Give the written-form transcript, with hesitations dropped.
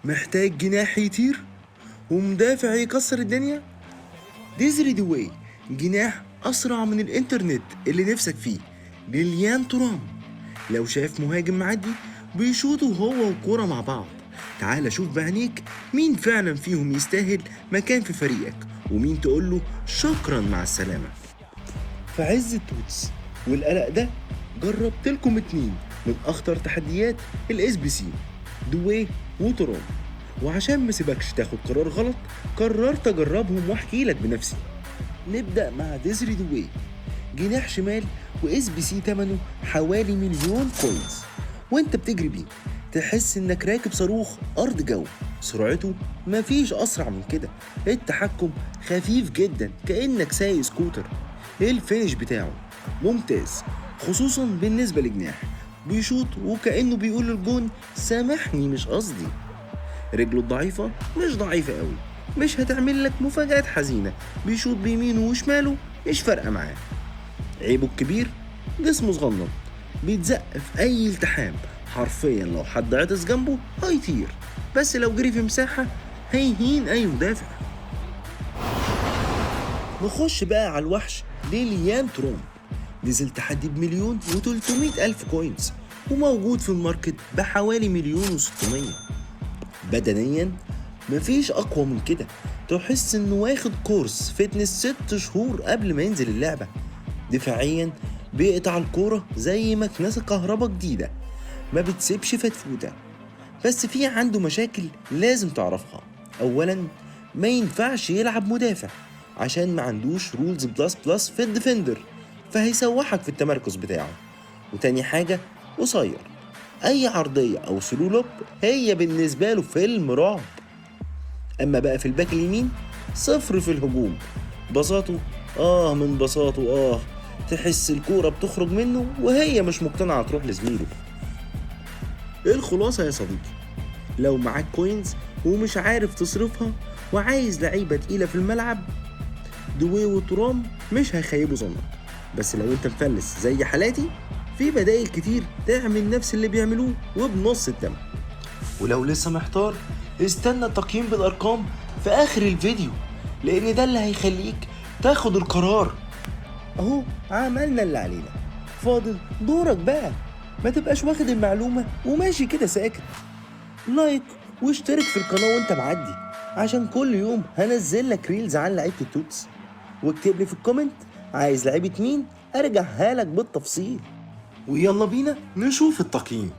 محتاج جناح يطير ومدافع يكسر الدنيا؟ ديزري دوي، جناح أسرع من الإنترنت اللي نفسك فيه. ليليان ترام، لو شاف مهاجم معدي بيشوطوا هو والكورة مع بعض. تعال شوف بعينيك مين فعلا فيهم يستاهل مكان في فريقك، ومين تقوله شكرا مع السلامة. في عز التوتس والقلق ده جربت لكم اتنين من أخطر تحديات الاس بي سي، دوي وترام. وعشان ما سيبكش تاخد قرار غلط قررت اجربهم واحكي لك بنفسي. نبدأ مع ديزري دوي، جناح شمال واس بي سي تمنه حوالي مليون كوينز. وانت بتجري بيه تحس انك راكب صاروخ ارض جو. سرعته مفيش اسرع من كده، التحكم خفيف جدا كأنك سايق سكوتر. الفينش بتاعه ممتاز خصوصا بالنسبة لجناح، بيشوط وكأنه بيقول للجون سامحني مش قصدي. رجله الضعيفة مش ضعيفة قوي، مش هتعمل لك مفاجآت حزينة، بيشوط بيمينه وشماله مش فارقة معاه. عيبه الكبير جسمه صغنن، بيتزق في أي التحام، حرفيا لو حد عطس جنبه هيطير، بس لو جري في مساحة هيهين أي مدافع. نخش بقى على الوحش ليليان تروم. نزل تحدي بمليون و300 ألف كوينز، وموجود في الماركت بحوالي مليون و600. بدنيا مفيش أقوى من كده، تحس إنه واخد كورس فتنس 6 شهور قبل ما ينزل اللعبة. دفاعيا بيقطع الكورة زي مكنسة كهربا جديدة، ما بتسيبش فتفوتة. بس في عنده مشاكل لازم تعرفها. أولا ما ينفعش يلعب مدافع عشان ما عندوش رولز بلس بلس في الديفندر، فهيسوحك في التمركز بتاعه. وتاني حاجة قصير، أي عرضية أو سلو لوب هي بالنسبة له فيلم رعب. أما بقى في الباك اليمين صفر في الهجوم، بساطه من بساطه تحس الكورة بتخرج منه وهي مش مقتنعة تروح لزميله. ايه الخلاصة يا صديقي؟ لو معاك كوينز ومش عارف تصرفها وعايز لعيبة تقيلة في الملعب، دوي وترام مش هيخيبوا ظنك. بس لو انت مفلس زي حالاتي في بدائل كتير تعمل نفس اللي بيعملوه وبنص التمن. ولو لسه محتار استنى التقييم بالارقام في اخر الفيديو، لان ده اللي هيخليك تاخد القرار. اهو عملنا اللي علينا، فاضل دورك بقى. ما تبقاش واخد المعلومة وماشي كده ساكت. لايك واشترك في القناة وانت معدي، عشان كل يوم هنزل لك ريلز عن لعيبة التوتس. واكتب لي في الكومنت عايز لعيبة مين ارجعها لك بالتفصيل. ويلا بينا نشوف التقييم.